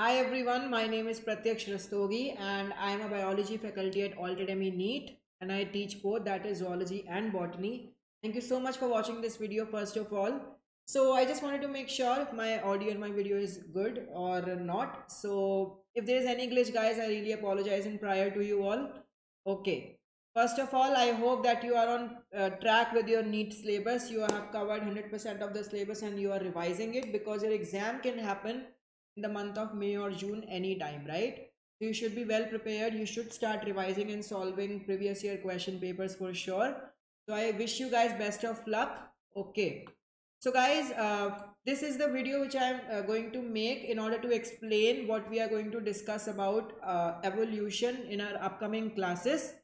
Hi everyone, my name is Pratyaksh Rastogi and I am a biology faculty at Altademy NEET and I teach both, that is zoology and botany. Thank you so much for watching this video first of all. So I just wanted to make sure if my audio and my video is good or not. So if there is any glitch guys, I really apologize in prior to you all. Okay. First of all, I hope that you are on track with your NEET syllabus. You have covered 100% of the syllabus and you are revising it because your exam can happen in the month of May or June anytime, right? So you should be well prepared. You should start revising and solving previous year question papers for sure. So I wish you guys best of luck. Okay. So guys, this is the video which I am going to make in order to explain what we are going to discuss about evolution in our upcoming classes.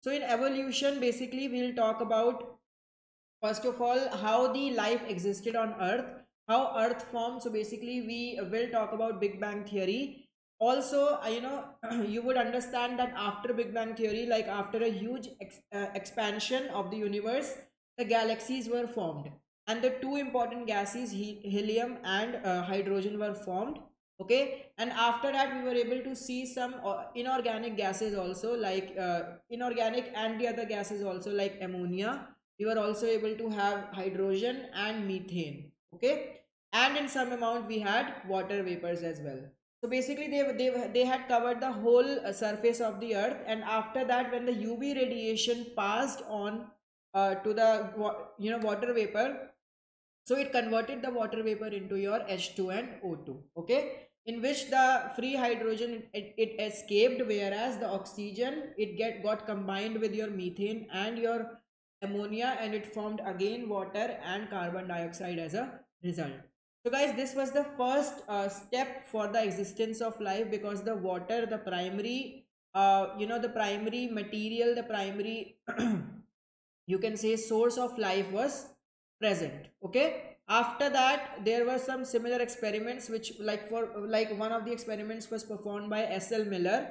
So in evolution, basically we'll talk about first of all how the life existed on earth, how earth formed. So basically we will talk about big bang theory. Also you would understand that after big bang theory, like after a huge expansion of the universe, the galaxies were formed and the two important gases, helium and hydrogen, were formed. Okay, and after that we were able to see some inorganic gases also, like inorganic and the other gases also, like ammonia. We were also able to have hydrogen and methane. Okay, and in some amount we had water vapors as well. So basically they had covered the whole surface of the earth, and after that when the UV radiation passed on to the water vapor, so it converted the water vapor into your H2 and O2. Okay, in which the free hydrogen it escaped, whereas the oxygen it got combined with your methane and your ammonia, and it formed again water and carbon dioxide as a result. So guys, this was the first step for the existence of life, because the water, the primary the primary material, the primary you can say source of life, was present. Okay, after that there were some similar experiments which, like one of the experiments was performed by SL Miller.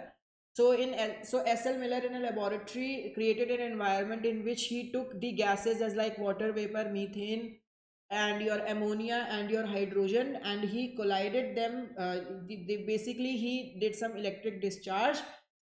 So SL Miller in a laboratory created an environment in which he took the gases as like water vapor, methane and your ammonia and your hydrogen, and he collided them. Basically he did some electric discharge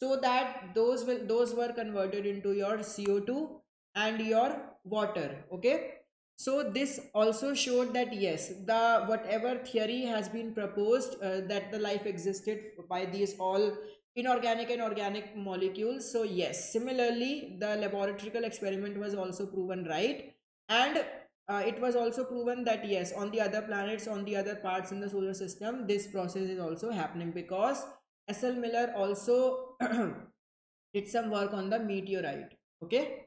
so that those were converted into your CO2 and your water. Okay, so this also showed that yes, the whatever theory has been proposed, that the life existed by these all inorganic and organic molecules. So yes, similarly the laboratory experiment was also proven right, and it was also proven that yes, on the other planets, on the other parts in the solar system, this process is also happening, because SL Miller also did some work on the meteorite. Okay,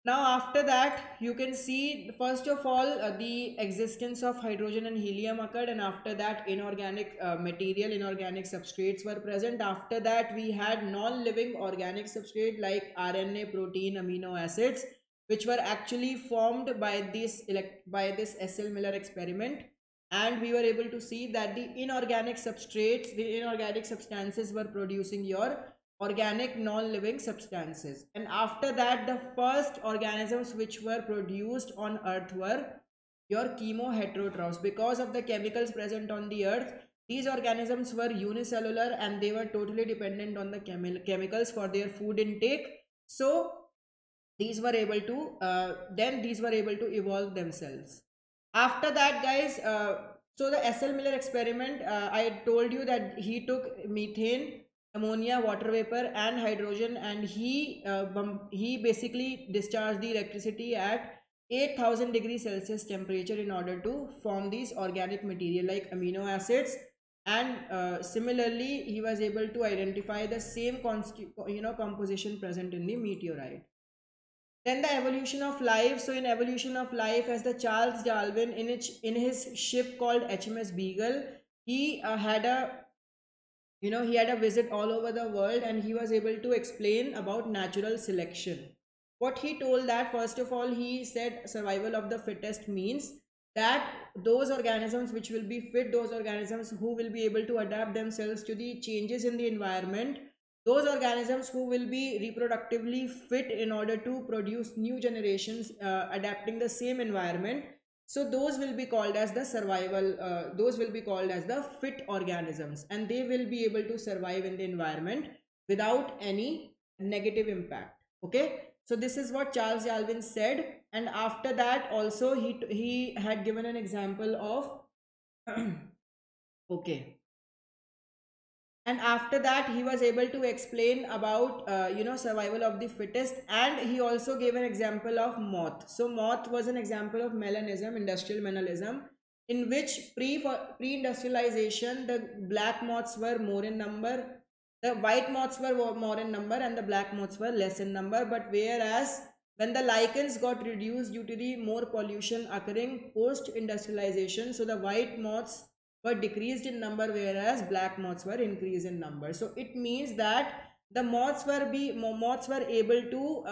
now after that you can see, first of all, the existence of hydrogen and helium occurred, and after that inorganic material, inorganic substrates were present. After that we had non-living organic substrate like RNA, protein, amino acids, which were actually formed by this SL Miller experiment. And we were able to see that the inorganic substrates, the inorganic substances, were producing your organic non-living substances. And after that the first organisms which were produced on earth were your chemoheterotrophs. Because of the chemicals present on the earth, these organisms were unicellular and they were totally dependent on the chemicals for their food intake. So these were able to evolve themselves. After that guys, so the SL Miller experiment, I told you that he took methane, ammonia, water vapor and hydrogen, and he basically discharged the electricity at 8000 degrees Celsius temperature in order to form these organic material like amino acids. And similarly he was able to identify the same composition present in the meteorite. Then the evolution of life. So in evolution of life, as the Charles Darwin in his ship called HMS Beagle, he had a he had a visit all over the world, and he was able to explain about natural selection. What he told, that first of all he said survival of the fittest means that those organisms which will be fit, those organisms who will be able to adapt themselves to the changes in the environment, those organisms who will be reproductively fit in order to produce new generations adapting the same environment, So those will be called as the survival, those will be called as the fit organisms, and they will be able to survive in the environment without any negative impact. Okay, so this is what Charles Darwin said. And after that also he had given an example of okay, and after that he was able to explain about survival of the fittest, and he also gave an example of moth. So moth was an example of melanism, industrial melanism, in which pre-industrialization the black moths were more in number, the white moths were more in number, and the black moths were less in number. But whereas when the lichens got reduced due to the more pollution occurring post industrialization, so the white moths were decreased in number, whereas black moths were increased in number. So it means that the moths were able to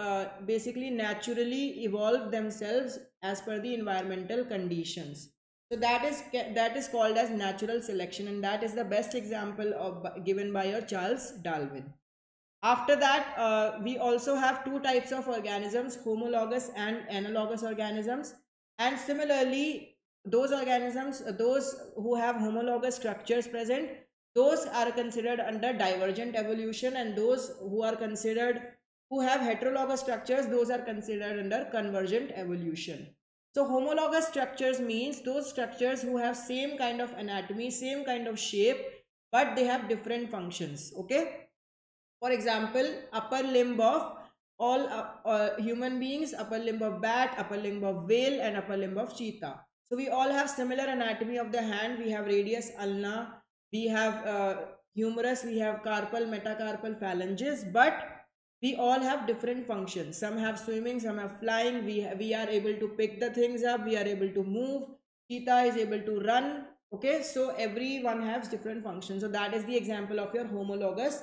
basically naturally evolve themselves as per the environmental conditions. So that is called as natural selection, and that is the best example of given by your Charles Darwin. After that, we also have two types of organisms, homologous and analogous organisms. And similarly, those organisms, those who have homologous structures present, those are considered under divergent evolution, and those who have heterologous structures, those are considered under convergent evolution. So homologous structures means those structures who have same kind of anatomy, same kind of shape, but they have different functions. Okay, for example, upper limb of all human beings, upper limb of bat, upper limb of whale, and upper limb of cheetah. So we all have similar anatomy of the hand. We have radius, ulna, we have humerus, we have carpal, metacarpal phalanges, but we all have different functions. Some have swimming, some have flying. We are able to pick the things up, we are able to move. Cheetah is able to run. Okay, so everyone has different functions. So that is the example of your homologous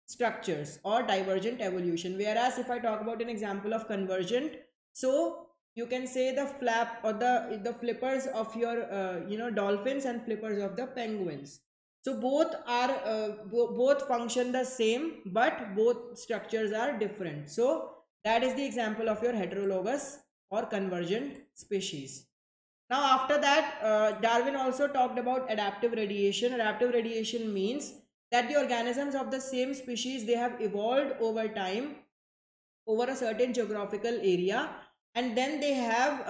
structures or divergent evolution. Whereas if I talk about an example of convergent, so you can say the flap or the flippers of your dolphins and flippers of the penguins. So both are both function the same, but both structures are different. So that is the example of your heterologous or convergent species. Now after that, Darwin also talked about adaptive radiation. Adaptive radiation means that the organisms of the same species, they have evolved over time over a certain geographical area, and then they have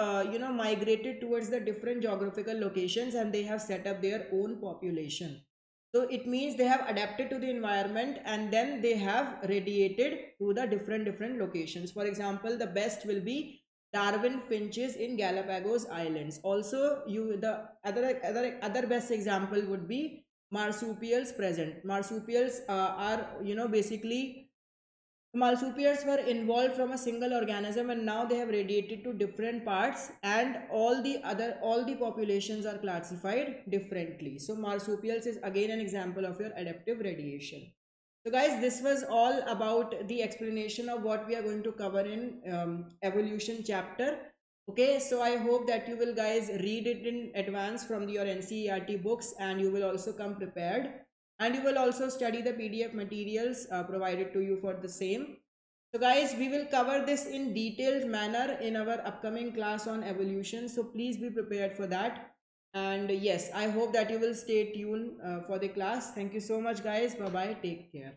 migrated towards the different geographical locations, and they have set up their own population. So it means they have adapted to the environment, and then they have radiated to the different locations. For example, the best will be Darwin finches in Galapagos Islands. Also, the other best example would be marsupials present. Marsupials are basically marsupials were involved from a single organism, and now they have radiated to different parts, and all the populations are classified differently. So marsupials is again an example of your adaptive radiation. So guys, this was all about the explanation of what we are going to cover in evolution chapter. Okay, so I hope that you will guys read it in advance from your NCERT books, and you will also come prepared, and you will also study the PDF materials provided to you for the same. So guys, we will cover this in detailed manner in our upcoming class on evolution, so please be prepared for that. And yes, I hope that you will stay tuned for the class. Thank you so much guys. Bye bye, take care.